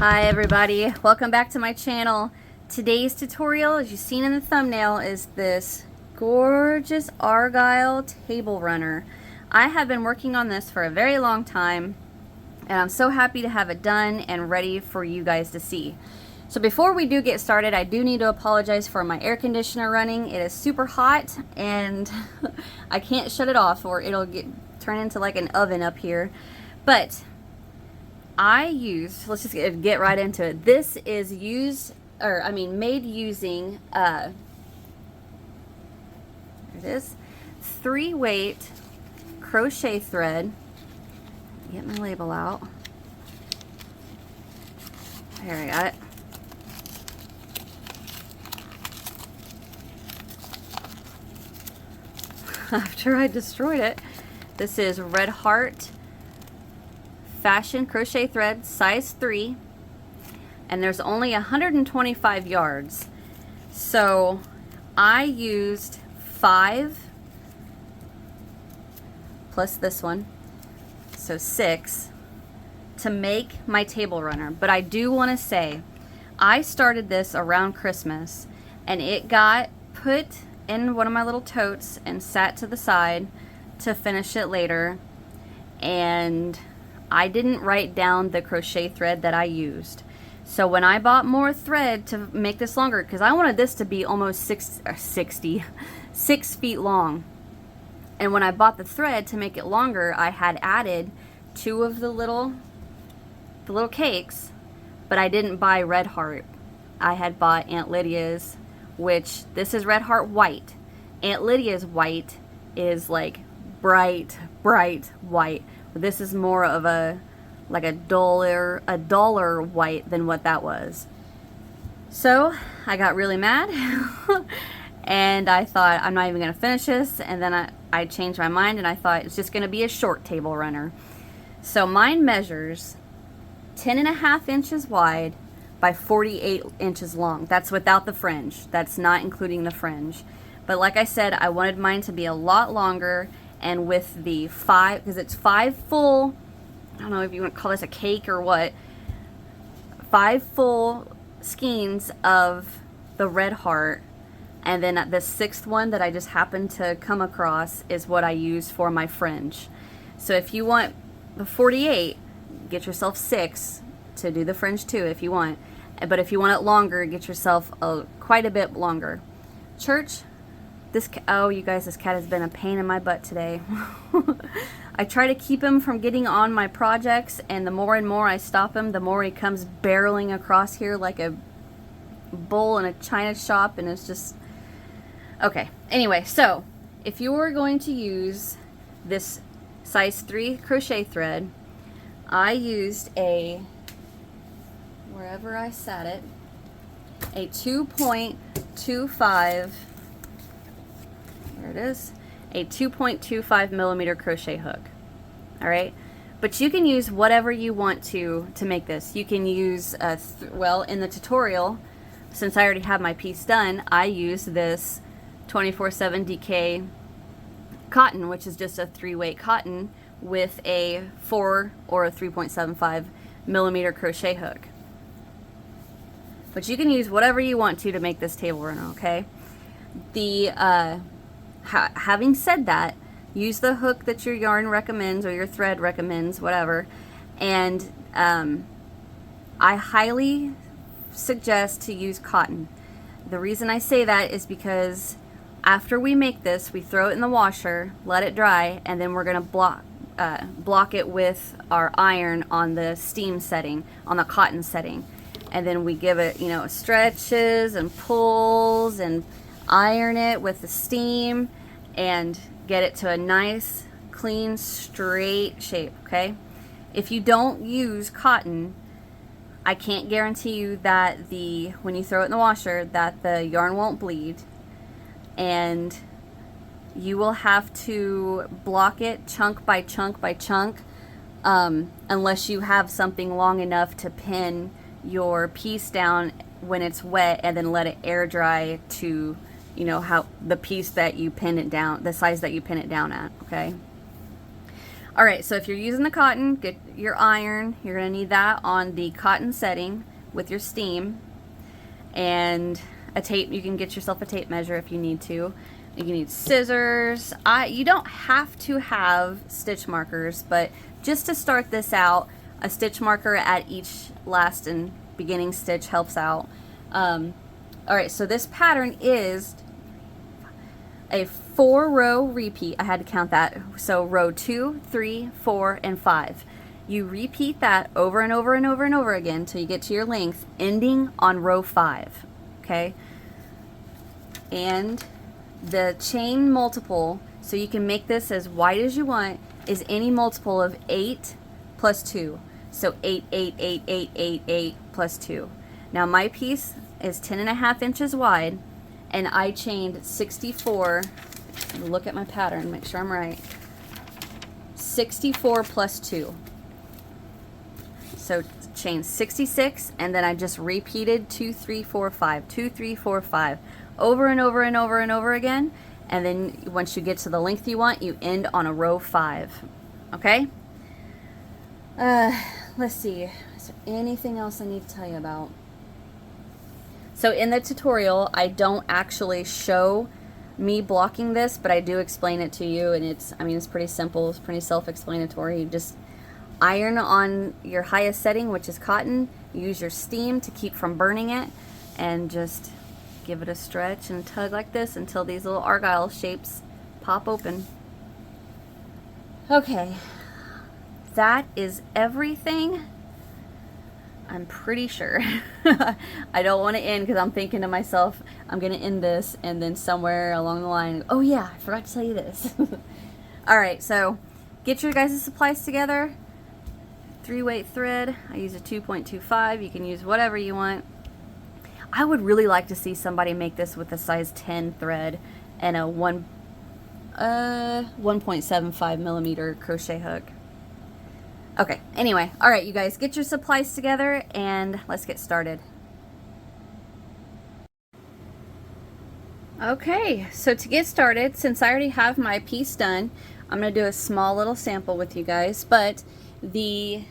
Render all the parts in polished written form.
Hi everybody, welcome back to my channel. Today's tutorial, as you've seen in the thumbnail, is this gorgeous Argyle table runner. I have been working on this for a very long time and I'm so happy to have it done and ready for you guys to see. So before we do get started, I do need to apologize for my air conditioner running. It is super hot and I can't shut it off or it'll turn into like an oven up here. But I used, let's just get right into it. This is made using, there it is, 3-weight crochet thread. Get my label out. There, I got it. After I destroyed it. This is Red Heart fashion crochet thread, size 3, and there's only 125 yards. So I used 5 plus this one, so 6 to make my table runner. But I do want to say I started this around Christmas and it got put in one of my little totes and sat to the side to finish it later, and I didn't write down the crochet thread that I used. So when I bought more thread to make this longer, because I wanted this to be almost 6 feet long, and when I bought the thread to make it longer, I had added 2 of the little cakes, but I didn't buy Red Heart. I had bought Aunt Lydia's, which this is Red Heart white. Aunt Lydia's white is like bright white. This is more of a duller white than what that was. So I got really mad and I thought I'm not even gonna finish this, and then I changed my mind and I thought it's just gonna be a short table runner. So mine measures 10.5 inches wide by 48 inches long. That's without the fringe. That's not including the fringe. But like I said, I wanted mine to be a lot longer, and with the 5, because it's 5 full, I don't know if you want to call this a cake or what, 5 full skeins of the Red Heart, and then the 6th one that I just happened to come across is what I use for my fringe. So if you want the 48, get yourself 6 to do the fringe too if you want. But if you want it longer, get yourself quite a bit longer. Church, oh, you guys, this cat has been a pain in my butt today. I try to keep him from getting on my projects, and the more and more I stop him, the more he comes barreling across here like a bull in a china shop, and it's just... Okay, anyway, so if you were going to use this size 3 crochet thread, I used wherever I sat it, a 2.25, there it is, a 2.25 millimeter crochet hook. All right, but you can use whatever you want to make this. You can use well, in the tutorial, since I already have my piece done, I use this 24/7 DK cotton, which is just a 3-weight cotton with a 4 or a 3.75 millimeter crochet hook. But you can use whatever you want to make this table runner, okay? Having said that, use the hook that your yarn recommends or your thread recommends, whatever. And I highly suggest to use cotton. The reason I say that is because after we make this, we throw it in the washer, let it dry, and then we're gonna block it with our iron on the steam setting, on the cotton setting. And then we give it, you know, stretches and pulls and iron it with the steam and get it to a nice, clean, straight shape, okay? If you don't use cotton, I can't guarantee you that when you throw it in the washer, that the yarn won't bleed. And you will have to block it chunk by chunk by chunk, unless you have something long enough to pin your piece down when it's wet and then let it air dry to, you know, how the piece that you pin it down, the size that you pin it down at, okay? All right, so if you're using the cotton, get your iron. You're gonna need that on the cotton setting with your steam, and a tape. You can get yourself a tape measure if you need to. You need scissors. You don't have to have stitch markers, but just to start this out, a stitch marker at each last and beginning stitch helps out. All right, so this pattern is a 4-row repeat. I had to count that. So row 2, 3, 4, and 5. You repeat that over and over and over and over again until you get to your length, ending on row 5. Okay? And the chain multiple, so you can make this as wide as you want, is any multiple of 8 plus 2. So 8, 8, 8, 8, 8, 8 plus 2. Now my piece is 10.5 inches wide, and I chained 64. Look at my pattern, make sure I'm right. 64 plus 2. So chain 66, and then I just repeated 2, 3, 4, 5, 2, 3, 4, 5, over and over and over and over again. And then once you get to the length you want, you end on a row 5. Okay? Let's see. Is there anything else I need to tell you about? So in the tutorial, I don't actually show me blocking this, but I do explain it to you, and it's pretty simple. It's pretty self-explanatory. You just iron on your highest setting, which is cotton. Use your steam to keep from burning it, and just give it a stretch and tug like this until these little Argyle shapes pop open. Okay, that is everything. I'm pretty sure. I don't want to end because I'm thinking to myself, I'm going to end this, and then somewhere along the line, oh yeah, I forgot to tell you this. Alright, so get your guys' supplies together. 3-weight thread. I use a 2.25. You can use whatever you want. I would really like to see somebody make this with a size 10 thread and a 1.75 millimeter crochet hook. Okay, anyway, all right, you guys, get your supplies together and let's get started. Okay, so to get started, since I already have my piece done, I'm going to do a small little sample with you guys, but the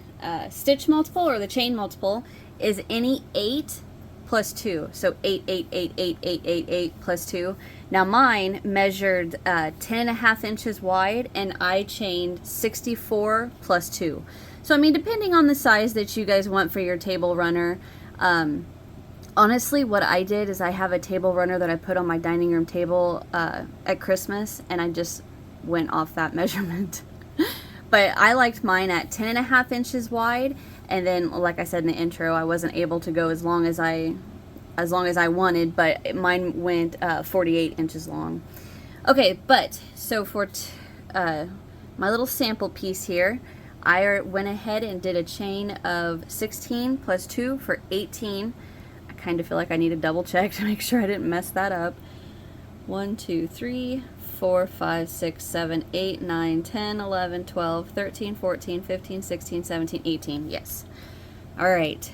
stitch multiple or the chain multiple is any 8 plus 2. So 8, 8, 8, 8, 8, 8, 8 plus 2. Now mine measured 10.5 inches wide, and I chained 64 plus 2. So I mean, depending on the size that you guys want for your table runner, honestly what I did is I have a table runner that I put on my dining room table at Christmas, and I just went off that measurement. But I liked mine at 10.5 inches wide, and then like I said in the intro, I wasn't able to go as long as I wanted, but mine went 48 inches long. Okay, but so for my little sample piece here, I went ahead and did a chain of 16 plus 2 for 18. I kind of feel like I need to double check to make sure I didn't mess that up. 1, 2, 3, 4, 5, 6, 7, 8, 9, 10, 11, 12, 13, 14, 15, 16, 17, 18. Yes. All right.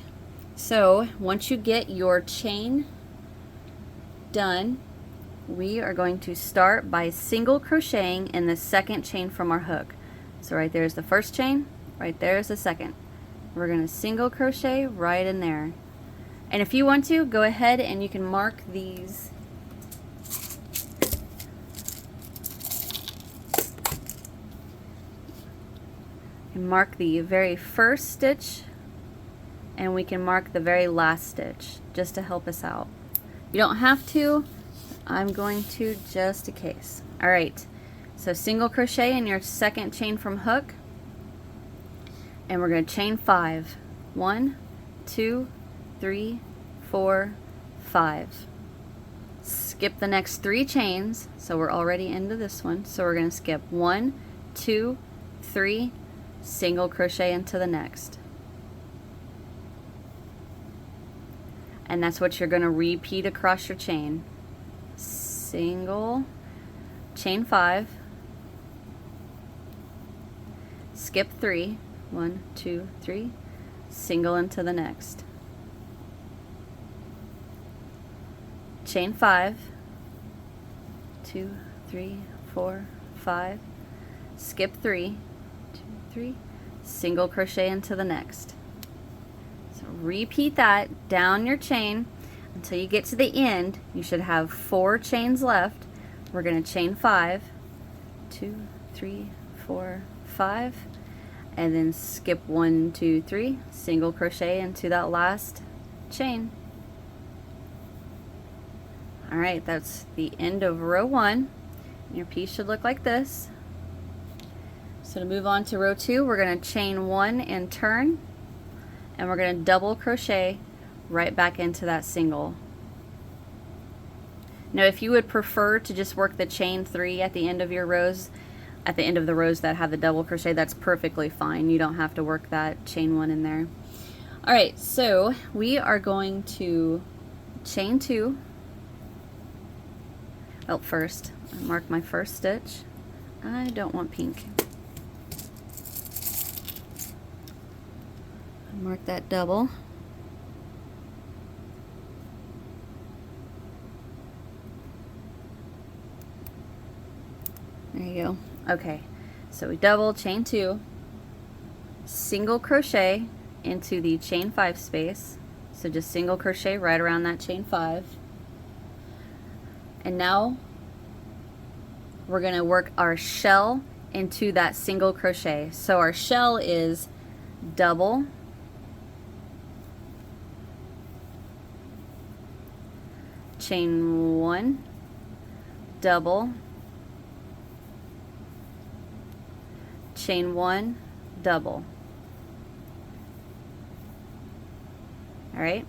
So once you get your chain done, we are going to start by single crocheting in the second chain from our hook. So right there is the first chain, right there is the second. We're going to single crochet right in there. And if you want to, go ahead and you can mark these. And mark the very first stitch, and we can mark the very last stitch just to help us out. You don't have to. I'm going to just in case. All right, so single crochet in your second chain from hook, and we're going to chain 5. 1, 2, 3, 4, 5. Skip the next 3 chains, so we're already into this one. So we're going to skip 1, 2, 3, single crochet into the next. And that's what you're going to repeat across your chain. Single, chain 5, skip 3, 1, 2, 3, single into the next. Chain 5, 2, 3, 4, 5, skip 3, 2, 3, single crochet into the next. So repeat that down your chain until you get to the end. You should have 4 chains left. We're going to chain 5, 2, 3, 4, 5, and then skip 1, 2, 3, single crochet into that last chain. Alright, that's the end of row 1. Your piece should look like this. So to move on to row 2, we're going to chain 1 and turn, and we're going to double crochet right back into that single. Now if you would prefer to just work the chain 3 at the end of your rows, at the end of the rows that have the double crochet, that's perfectly fine. You don't have to work that chain 1 in there. Alright, so we are going to chain 2. Oh, first, mark my first stitch. I don't want pink. Mark that double. There you go. Okay, so we double, chain 2, single crochet into the chain 5 space. So just single crochet right around that chain 5. And now we're going to work our shell into that single crochet. So our shell is double, chain 1, double, chain 1, double. Alright,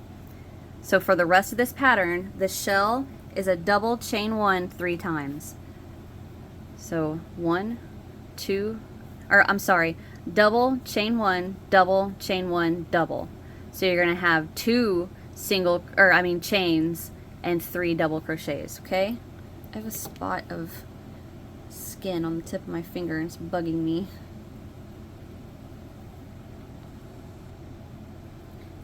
so for the rest of this pattern, the shell is a double chain 1 3 times. So 1, 2, or I'm sorry, double chain 1, double chain 1, double. So you're going to have 2 chains and 3 double crochets, okay? I have a spot of skin on the tip of my finger and it's bugging me.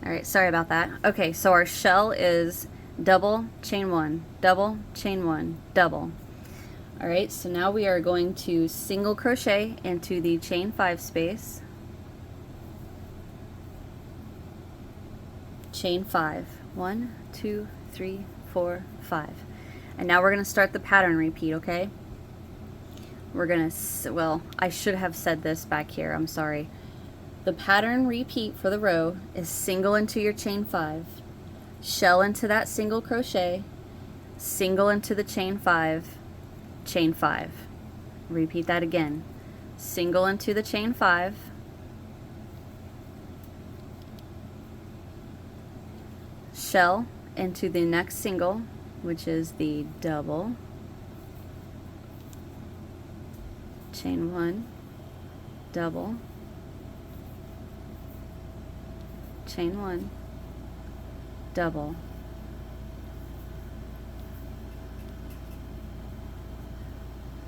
Alright, sorry about that. Okay, so our shell is double, chain 1, double, chain 1, double. Alright, so now we are going to single crochet into the chain 5 space. Chain 5. 1, 2, 3, 4, 5. And now we're going to start the pattern repeat, okay? We're going to, well, I should have said this back here, I'm sorry. The pattern repeat for the row is single into your chain 5, shell into that single crochet, single into the chain 5, chain 5. Repeat that again. Single into the chain 5, shell into the next single, which is the double, chain 1, double, chain 1, double,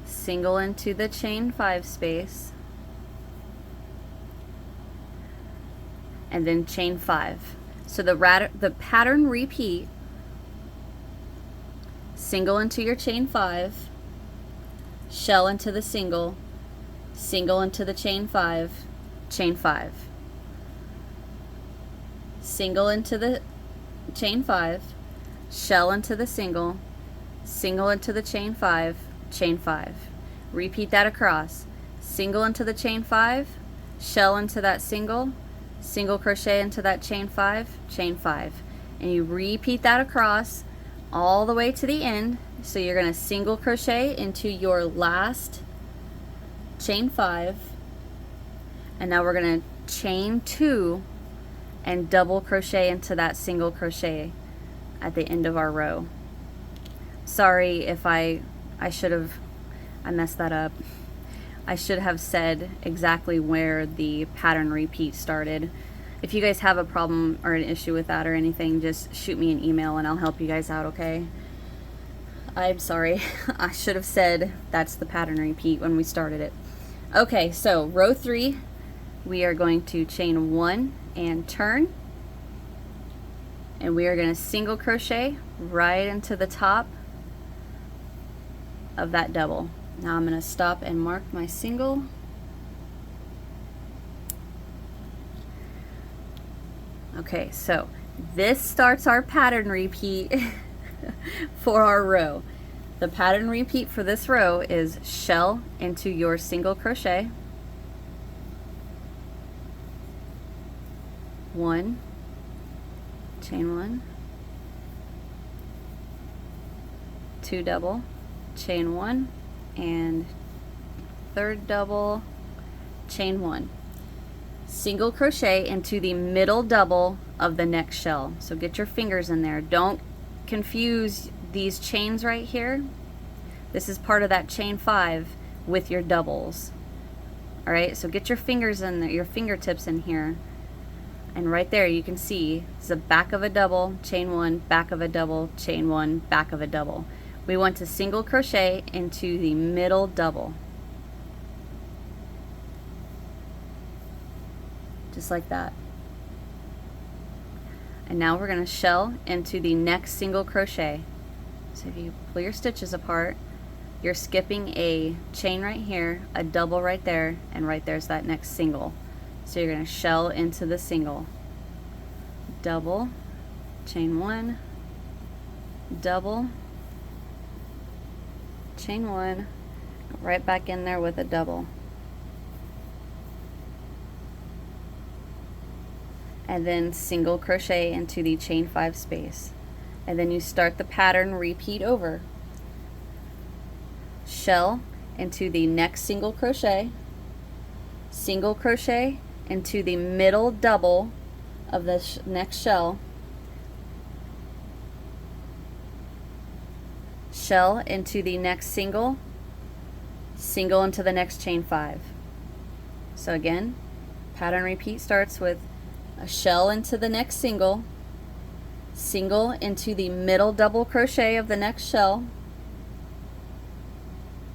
single into the chain 5 space, and then chain 5. So the pattern repeat: single into your chain 5, shell into the single, single into the chain 5, chain 5. Single into the chain 5, shell into the single, single into the chain 5, chain 5. Repeat that across. Single into the chain 5, shell into that single, single crochet into that chain 5, chain 5. And you repeat that across all the way to the end. So you're going to single crochet into your last chain 5, and now we're going to chain 2 and double crochet into that single crochet at the end of our row. Sorry if I messed that up. I should have said exactly where the pattern repeat started. If you guys have a problem or an issue with that or anything, just shoot me an email and I'll help you guys out, okay? I'm sorry. I should have said that's the pattern repeat when we started it. Okay, so row 3, we are going to chain 1 and turn, and we are going to single crochet right into the top of that double. Now I'm going to stop and mark my single, Okay, so this starts our pattern repeat for our row. The pattern repeat for this row is shell into your single crochet, 1, chain 1, 2 double, chain 1, and 3rd double, chain 1. Single crochet into the middle double of the next shell. So get your fingers in there. Don't confuse these chains right here. This is part of that chain 5 with your doubles. All right, so get your fingers in there, your fingertips in here. And right there you can see it's the back of a double, chain 1, back of a double, chain 1, back of a double. We want to single crochet into the middle double. Just like that. And now we're going to shell into the next single crochet. So if you pull your stitches apart, you're skipping a chain right here, a double right there, and right there's that next single. So you're going to shell into the single. Double, chain 1, double, chain 1, right back in there with a double. And then single crochet into the chain 5 space. And then you start the pattern repeat over. Shell into the next single crochet into the middle double of the next shell, shell into the next single, single into the next chain 5. So again, pattern repeat starts with a shell into the next single, single into the middle double crochet of the next shell,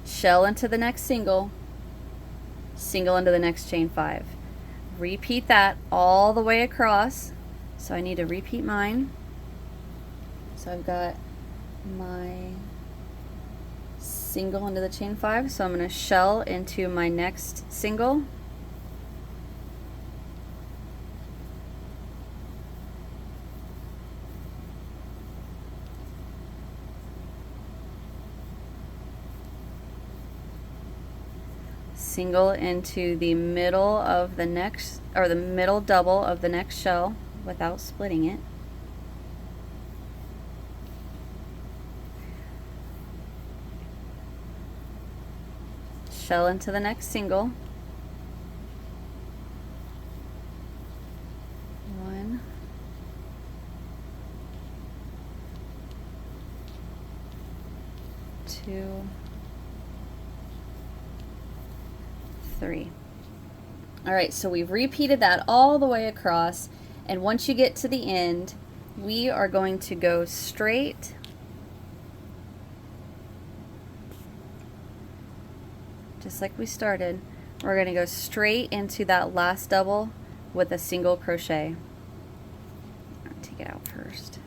shell into the next single, single into the next chain 5. Repeat that all the way across. So I need to repeat mine. So I've got my single into the chain 5, so I'm going to shell into my next single, single into the middle of the next, or the middle double of the next shell without splitting it, shell into the next single, 1, 2, 3. All right, so we've repeated that all the way across, and once you get to the end, we are going to go straight just like we started. We're going to go straight into that last double with a single crochet. I'll take it out first.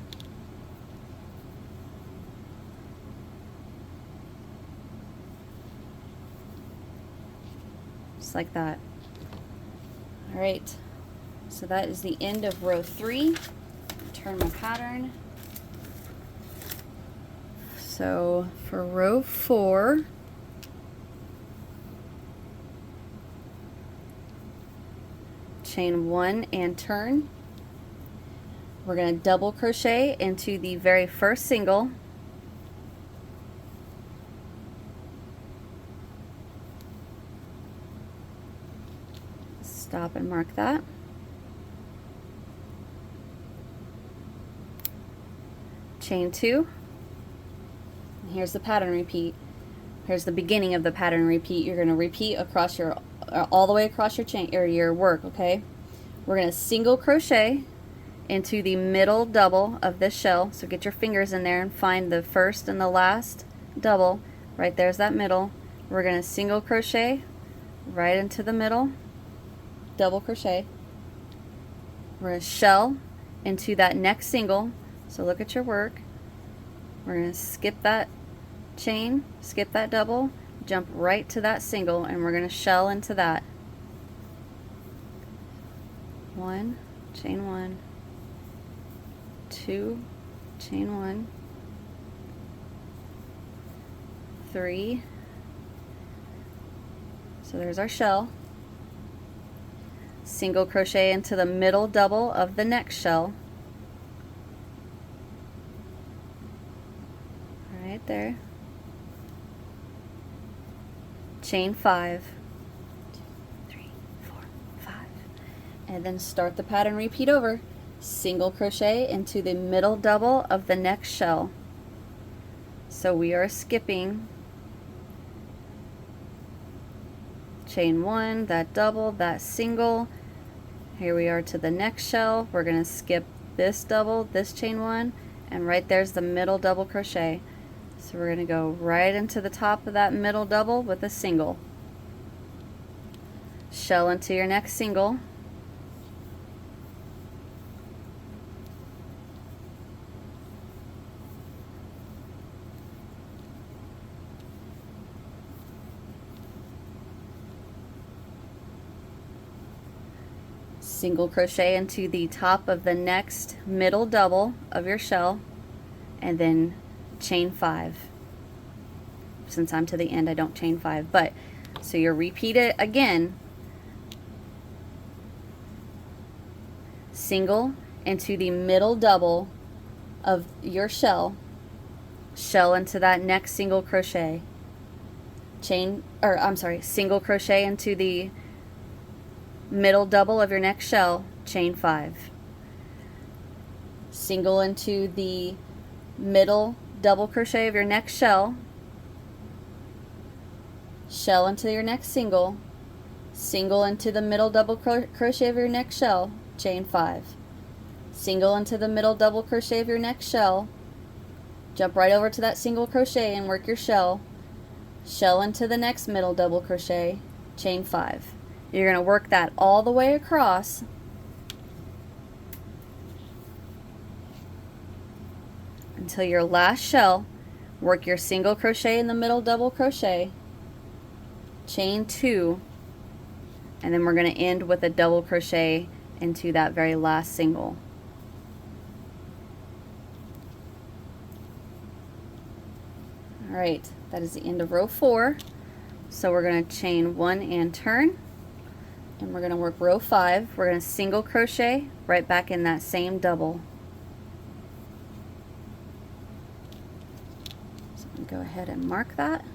Just like that. All right, so that is the end of row 3. Turn my pattern. So for row 4, chain 1 and turn. We're going to double crochet into the very first single, stop and mark that. Chain 2. And here's the pattern repeat. Here's the beginning of the pattern repeat. You're going to repeat across your all the way across your chain or your work, okay? We're going to single crochet into the middle double of this shell. So get your fingers in there and find the first and the last double. Right there's that middle. We're going to single crochet right into the middle, double crochet. We're going to shell into that next single. So look at your work. We're going to skip that chain, skip that double, jump right to that single, and we're going to shell into that. 1, chain 1, 2, chain 1, 3, so there's our shell, single crochet into the middle double of the next shell, right there, chain 5, 2, 3, 4, 5, and then start the pattern, repeat over, single crochet into the middle double of the next shell. So we are skipping chain 1, that double, that single. Here we are to the next shell. We're going to skip this double, this chain 1, and right there's the middle double crochet. So we're going to go right into the top of that middle double with a single. Shell into your next single. Single crochet into the top of the next middle double of your shell, and then chain 5. Since I'm to the end, I don't chain 5, but so you repeat it again. Single into the middle double of your shell, shell into that next single crochet, single crochet into the middle double of your next shell, chain 5. Single into the middle double crochet of your next shell, shell into your next single, single into the middle double crochet of your next shell, chain 5. Single into the middle double crochet of your next shell, jump right over to that single crochet and work your shell, shell into the next middle double crochet, chain 5. You're going to work that all the way across until your last shell. Work your single crochet in the middle double crochet, chain 2, and then we're going to end with a double crochet into that very last single. Alright, that is the end of row 4. So we're going to chain 1 and turn. And we're going to work row 5. We're going to single crochet right back in that same double. So I'm going to go ahead and mark that.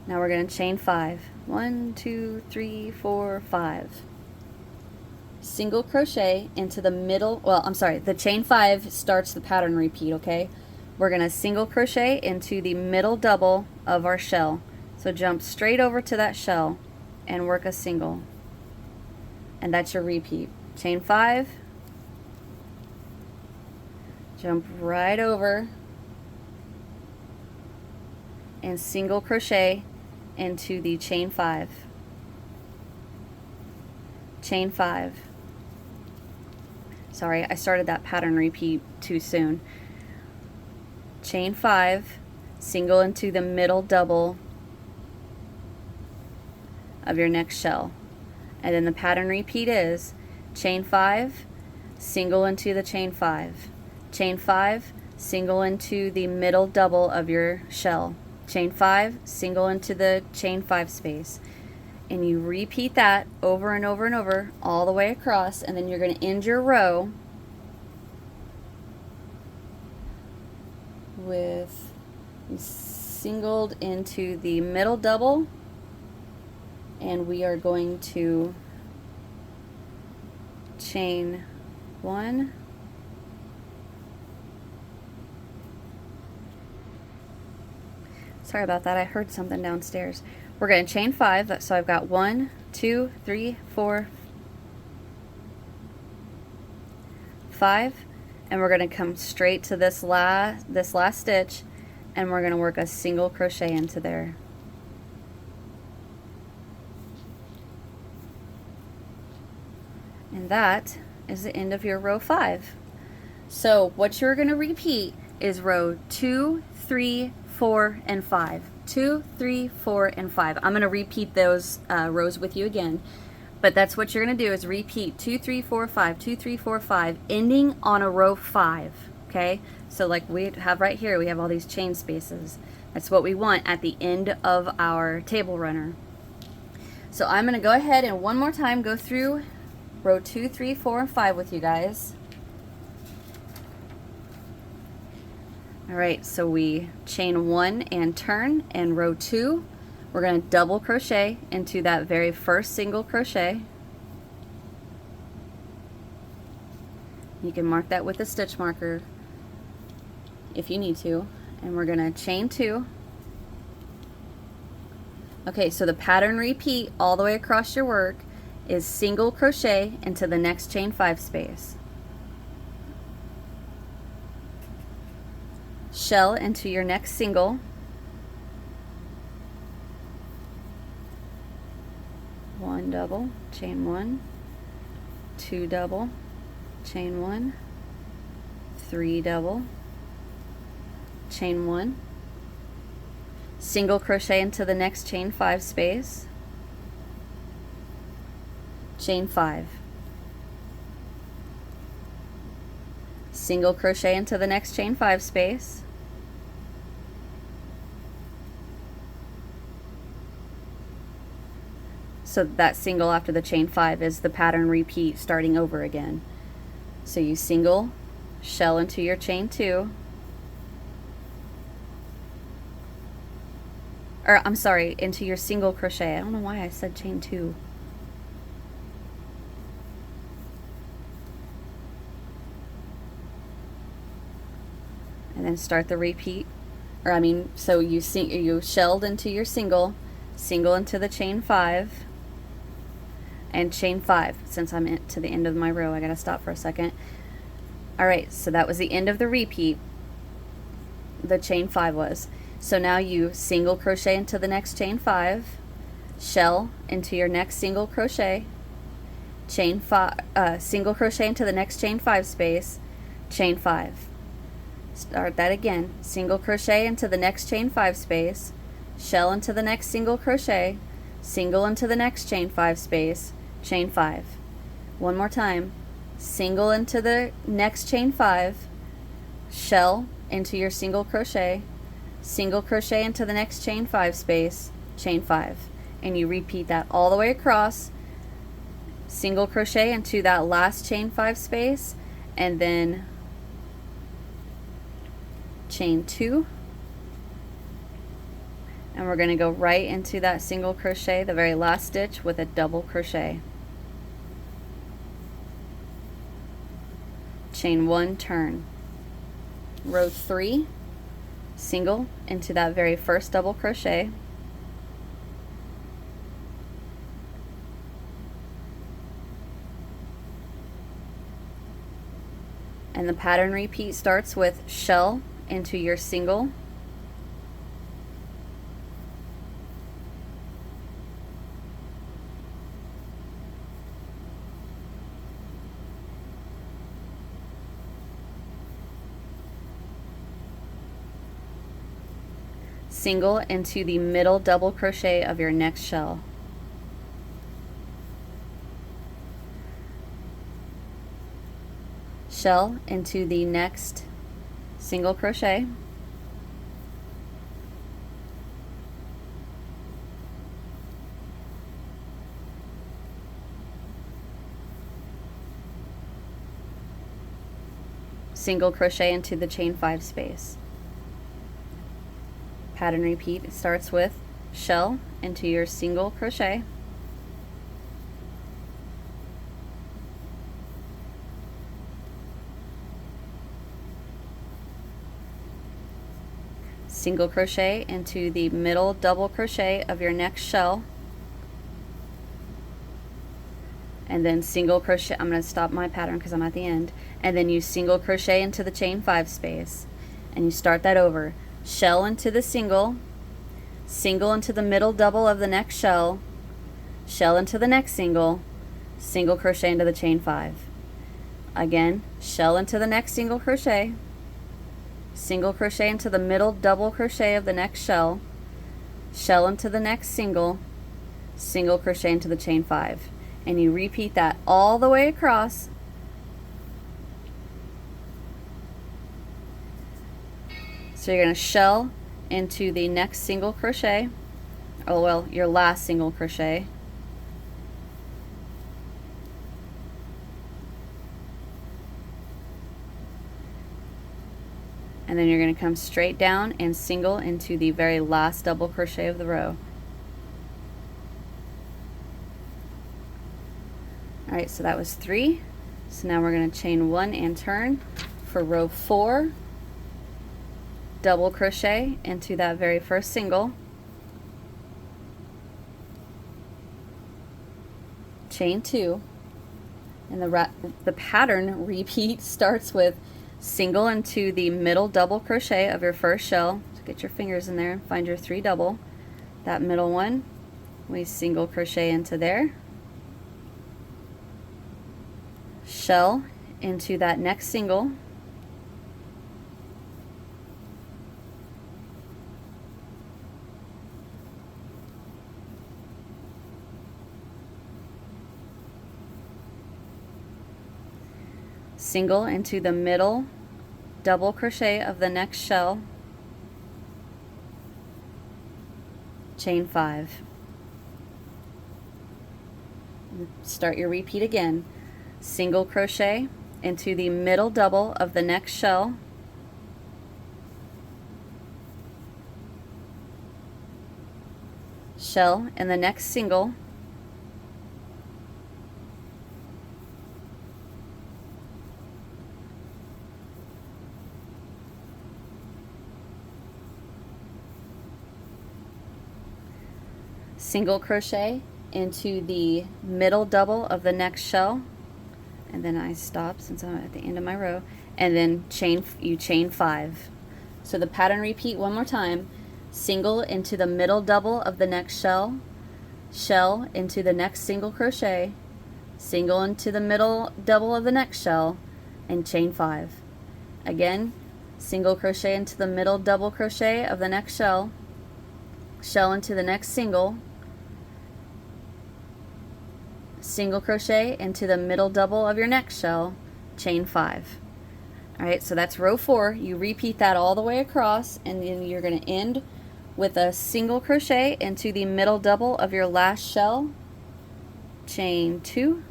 Now we're going to chain 5. 1, 2, 3, 4, 5. Single crochet into the middle, the chain 5 starts the pattern repeat, okay? We're going to single crochet into the middle double of our shell. So jump straight over to that shell and work a single. And that's your repeat. Chain 5, jump right over and single crochet into the chain 5. Chain 5. Sorry, I started that pattern repeat too soon. Chain 5, single into the middle double of your next shell, and then the pattern repeat is chain 5, single into the chain 5, chain 5, single into the middle double of your shell, chain 5, single into the chain 5 space, and you repeat that over and over and over all the way across, and then you're going to end your row with singled into the middle double, and we are going to chain 1, sorry about that, I heard something downstairs. We're going to chain 5, so I've got 1, 2, 3, 4, 5, and we're going to come straight to this last stitch, and we're going to work a single crochet into there. And that is the end of your row 5. So what you're going to repeat is row 2, 3, 4, and 5. 2, 3, 4, and 5. I'm going to repeat those rows with you again. But that's what you're going to do, is repeat 2, 3, 4, 5, 2, 3, 4, 5, ending on a row 5. Okay, so like we have right here, we have all these chain spaces. That's what we want at the end of our table runner. So I'm going to go ahead and one more time go through row 2, 3, 4, and 5 with you guys. All right, so we chain 1 and turn, and row 2, we're going to double crochet into that very first single crochet. You can mark that with a stitch marker if you need to, and we're going to chain 2. Okay, so the pattern repeat all the way across your work is single crochet into the next chain 5 space. Shell into your next single. One double, chain 1, 2 double, chain 1, 3 double, chain 1, single crochet into the next chain 5 space, chain 5, single crochet into the next chain 5 space, so that single after the chain 5 is the pattern repeat starting over again. So you single, shell into your chain 2, or I'm sorry, into your single crochet. I don't know why I said chain 2. And then start the repeat, or I mean, so you shelled into your single, single into the chain 5, and chain 5. Since I'm to the end of my row, I gotta stop for a second. Alright, so that was the end of the repeat. The chain 5 was. So now you single crochet into the next chain 5, shell into your next single crochet, chain 5, single crochet into the next chain 5 space, chain 5. Start that again. Single crochet into the next chain 5 space, shell into the next single crochet, single into the next chain 5 space, chain 5. One more time. Single into the next chain 5, shell into your single crochet, single crochet into the next chain 5 space, chain 5. And you repeat that all the way across. Single crochet into that last chain 5 space, and then chain 2. And we're going to go right into that single crochet, the very last stitch, with a double crochet. Chain 1, turn. Row 3, single into that very first double crochet. And the pattern repeat starts with shell into your single, single into the middle double crochet of your next shell, shell into the next single crochet, single crochet into the chain 5 space. Pattern repeat, it starts with shell into your single crochet, single crochet into the middle double crochet of your next shell, and then single crochet. I'm going to stop my pattern because I'm at the end, and then you single crochet into the chain 5 space, and you start that over. Shell into the single, single into the middle double of the next shell, shell into the next single, single crochet into the chain 5. Again, shell into the next single crochet, single crochet into the middle double crochet of the next shell, shell into the next single, single crochet into the chain 5. and you repeat that all the way across. So you're going to shell into the next single crochet, oh well, your last single crochet, and then you're going to come straight down and single into the very last double crochet of the row. Alright, so that was 3. So now we're going to chain 1 and turn for row 4, double crochet into that very first single, chain 2, and the pattern repeat starts with single into the middle double crochet of your first shell. So get your fingers in there and find your 3 double. That middle one, we single crochet into there, shell into that next single, single into the middle double crochet of the next shell, chain 5. Start your repeat again. Single crochet into the middle double of the next shell, shell in the next single, single crochet into the middle double of the next shell, and then I stop since I'm at the end of my row, and then you chain 5. So the pattern repeat one more time. Single into the middle double of the next shell, shell into the next single crochet, single into the middle double of the next shell, and chain 5. Again, single crochet into the middle double crochet of the next shell, shell into the next single, single crochet into the middle double of your next shell, chain 5. Alright, so that's row 4. You repeat that all the way across, and then you're going to end with a single crochet into the middle double of your last shell, chain 2,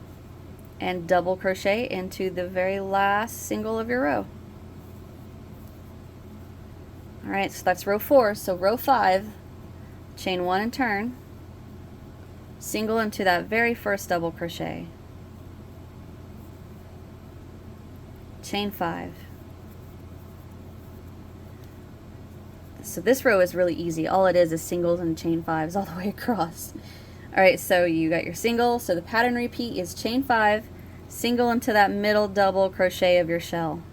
and double crochet into the very last single of your row. Alright, so that's row 4. So row 5, chain 1 and turn, single into that very first double crochet, chain 5. So this row is really easy. All it is singles and chain 5s all the way across. Alright, so you got your single, so the pattern repeat is chain 5, single into that middle double crochet of your shell,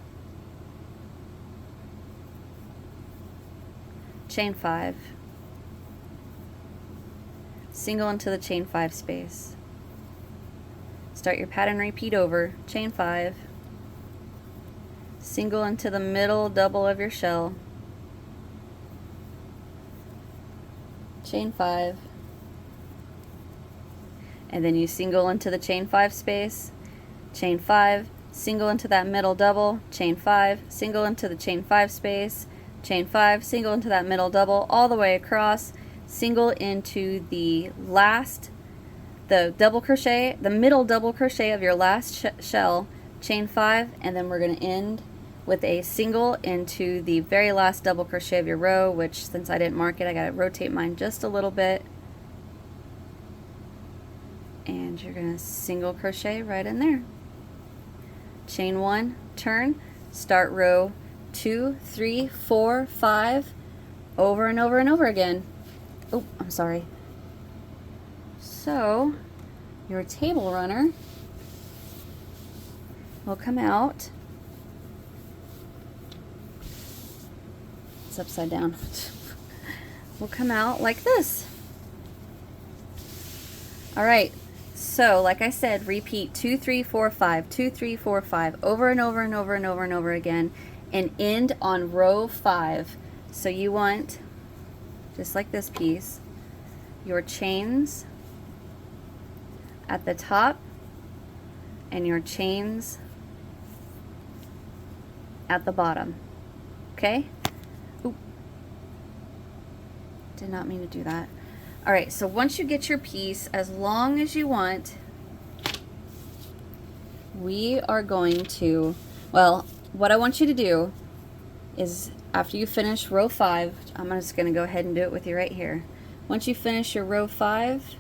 chain 5, single into the chain 5 space. Start your pattern repeat over, chain 5, single into the middle double of your shell, chain 5, and then you single into the chain 5 space, chain 5, single into that middle double, chain 5, single into the chain 5 space, chain 5, single into that middle double all the way across, single into the double crochet, the middle double crochet of your last shell, chain 5, and then we're going to end with a single into the very last double crochet of your row, which since I didn't mark it, I got to rotate mine just a little bit, and you're going to single crochet right in there, chain 1, turn, start row 2, 3, 4, 5 over and over and over again. Oh, I'm sorry. So your table runner will come out. It's upside down. Will come out like this. Alright, so like I said, repeat 2, 3, 4, 5, 2, 3, 4, 5 over and over and over and over and over again, and end on row 5. So you want, just like this piece, your chains at the top and your chains at the bottom. Okay? Oop. Did not mean to do that. All right, so once you get your piece as long as you want, we are going to, well, what I want you to do is after you finish row 5, I'm just going to go ahead and do it with you right here. Once you finish your row 5,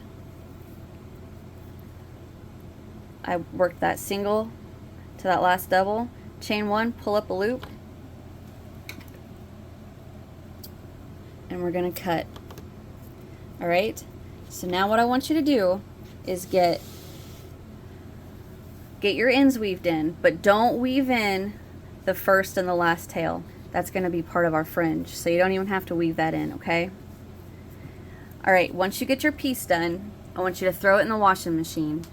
I worked that single to that last double, chain 1, pull up a loop, and we're going to cut. All right, so now what I want you to do is get your ends weaved in, but don't weave in the first and the last tail. That's going to be part of our fringe, so you don't even have to weave that in, okay? All right, once you get your piece done, I want you to throw it in the washing machine.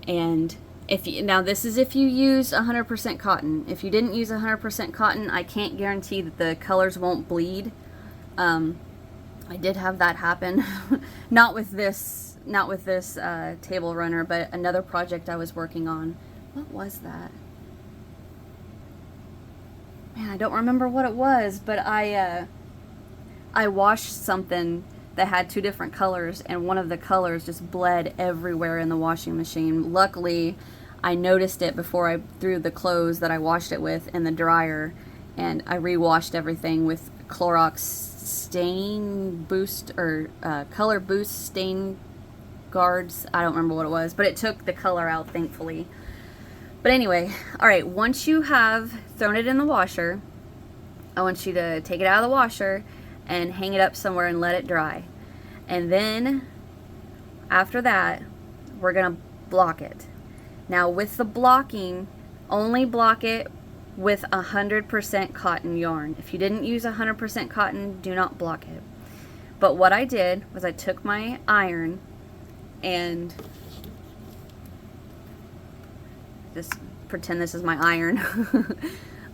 And now this is if you use 100% cotton. If you didn't use 100% cotton, I can't guarantee that the colors won't bleed. I did have that happen. not with this table runner, but another project I was working on. What was that? Man, I don't remember what it was, but I washed something that had 2 different colors, and one of the colors just bled everywhere in the washing machine. Luckily, I noticed it before I threw the clothes that I washed it with in the dryer, and I re-washed everything with Clorox stain boost, or color boost stain guards. I don't remember what it was, but it took the color out, thankfully. But anyway, all right, once you have thrown it in the washer, I want you to take it out of the washer and hang it up somewhere and let it dry. And then after that, we're gonna block it. Now with the blocking, only block it with 100% cotton yarn. If you didn't use 100% cotton, do not block it. But what I did was I took my iron and just pretend this is my iron.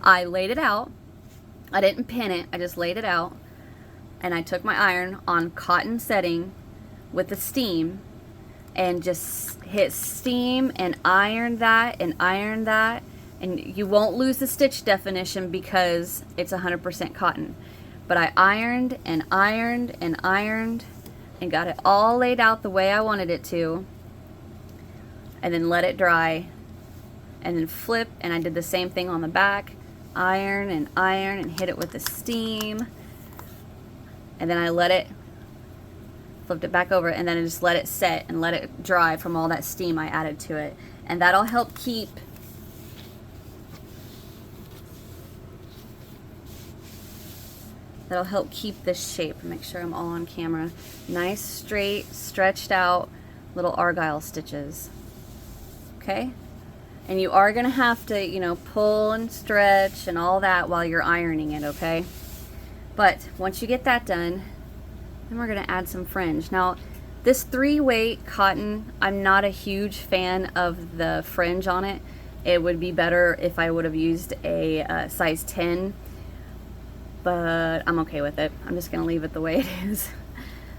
I laid it out. I didn't pin it, I just laid it out. And I took my iron on cotton setting with the steam and just hit steam and ironed that and ironed that. And you won't lose the stitch definition because it's 100% cotton. But I ironed and ironed and ironed and got it all laid out the way I wanted it to. And then let it dry. And then flip, and I did the same thing on the back. Iron and hit it with the steam. And then I let it, flipped it back over, and then I just let it set and let it dry from all that steam I added to it. And that'll help keep this shape. Make sure I'm all on camera. Nice, straight, stretched out little Argyle stitches. Okay? And you are going to have to, you know, pull and stretch and all that while you're ironing it, okay? But once you get that done, then we're going to add some fringe. Now, this 3-weight cotton, I'm not a huge fan of the fringe on it. It would be better if I would have used a size 10, but I'm okay with it. I'm just going to leave it the way it is.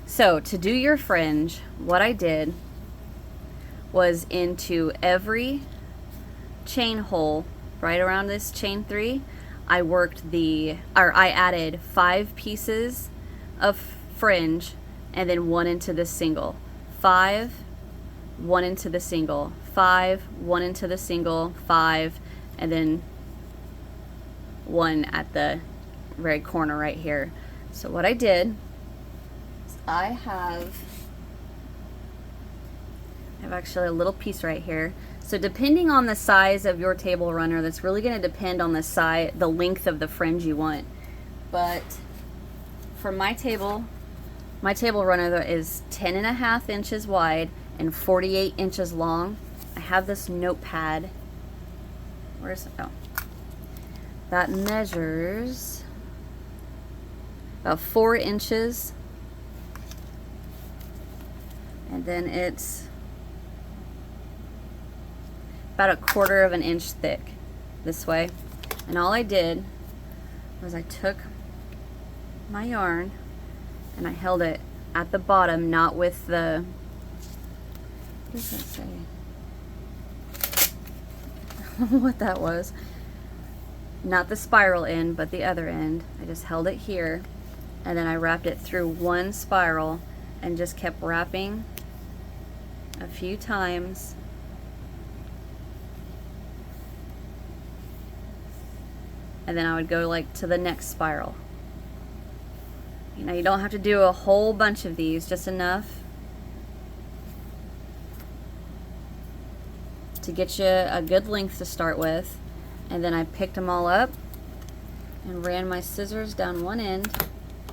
So, to do your fringe, what I did was into every chain hole right around this chain 3, I added 5 pieces of fringe and then 1 into the single. 5, 1 into the single, 5, 1 into the single, 5, and then 1 at the very corner right here. So what I did is I have actually a little piece right here. So depending on the size of your table runner, that's really going to depend on the length of the fringe you want. But for my table runner that is 10.5 inches wide and 48 inches long, I have this notepad. Where's it? Oh. That measures about 4 inches. And then it's about 1/4 of an inch thick this way. And all I did was I took my yarn and I held it at the bottom, not with the does that say? I don't know what that was. Not the spiral end, but the other end. I just held it here, and then I wrapped it through one spiral and just kept wrapping a few times. And then I would go like to the next spiral. You know, you don't have to do a whole bunch of these, just enough to get you a good length to start with. And then I picked them all up and ran my scissors down one end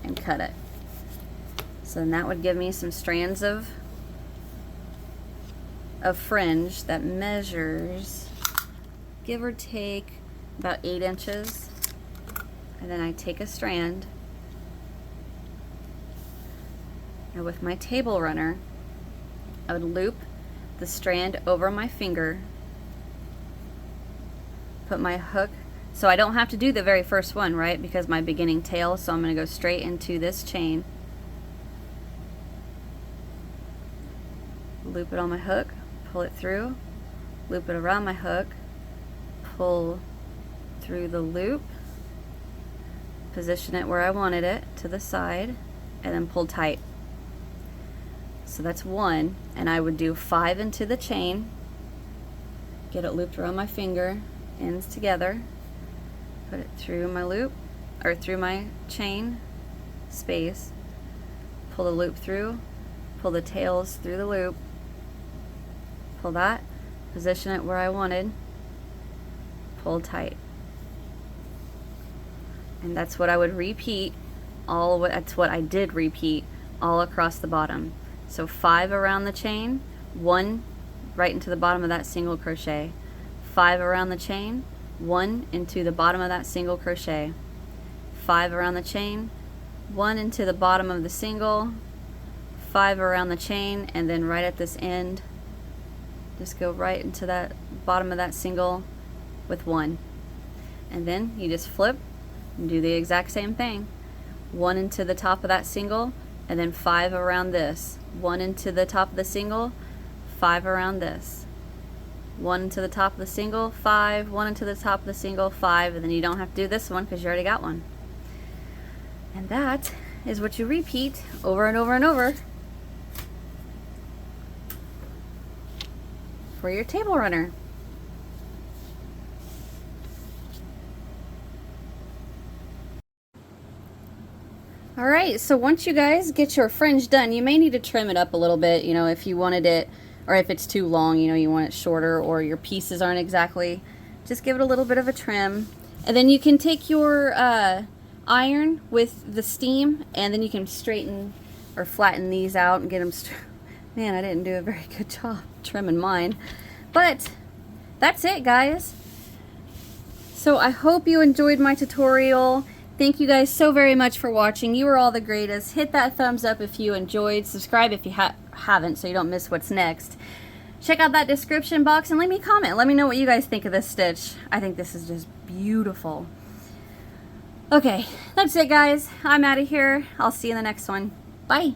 and cut it. So then that would give me some strands of fringe that measures, give or take, about 8 inches. And then I take a strand, and with my table runner I would loop the strand over my finger, put my hook, so I don't have to do the very first one, right, because my beginning tail, so I'm going to go straight into this chain, loop it on my hook, pull it through, loop it around my hook, pull through the loop, position it where I wanted it to the side, and then pull tight. So that's one, and I would do 5 into the chain, get it looped around my finger, ends together, put it through my loop, or through my chain space, pull the loop through, pull the tails through the loop, pull that, position it where I wanted, pull tight. And that's what I would repeat that's what I did repeat all across the bottom. So 5 around the chain, 1 right into the bottom of that single crochet, 5 around the chain, 1 into the bottom of that single crochet, 5 around the chain, 1 into the bottom of the single, 5 around the chain, and then right at this end just go right into that bottom of that single with 1. And then you just flip and do the exact same thing. 1 into the top of that single, and then 5 around this. 1 into the top of the single, 5 around this. 1 into the top of the single, 5, 1 into the top of the single, 5, and then you don't have to do this one because you already got one. And that is what you repeat over and over and over for your table runner. Alright, so once you guys get your fringe done, you may need to trim it up a little bit, you know, if you wanted it, or if it's too long, you know, you want it shorter, or your pieces aren't exactly, just give it a little bit of a trim. And then you can take your iron with the steam, and then you can straighten or flatten these out and get them man, I didn't do a very good job trimming mine. But that's it, guys. So I hope you enjoyed my tutorial. Thank you guys so very much for watching. You are all the greatest. Hit that thumbs up if you enjoyed. Subscribe if you haven't so you don't miss what's next. Check out that description box and leave me a comment. Let me know what you guys think of this stitch. I think this is just beautiful. Okay, that's it, guys. I'm out of here. I'll see you in the next one. Bye.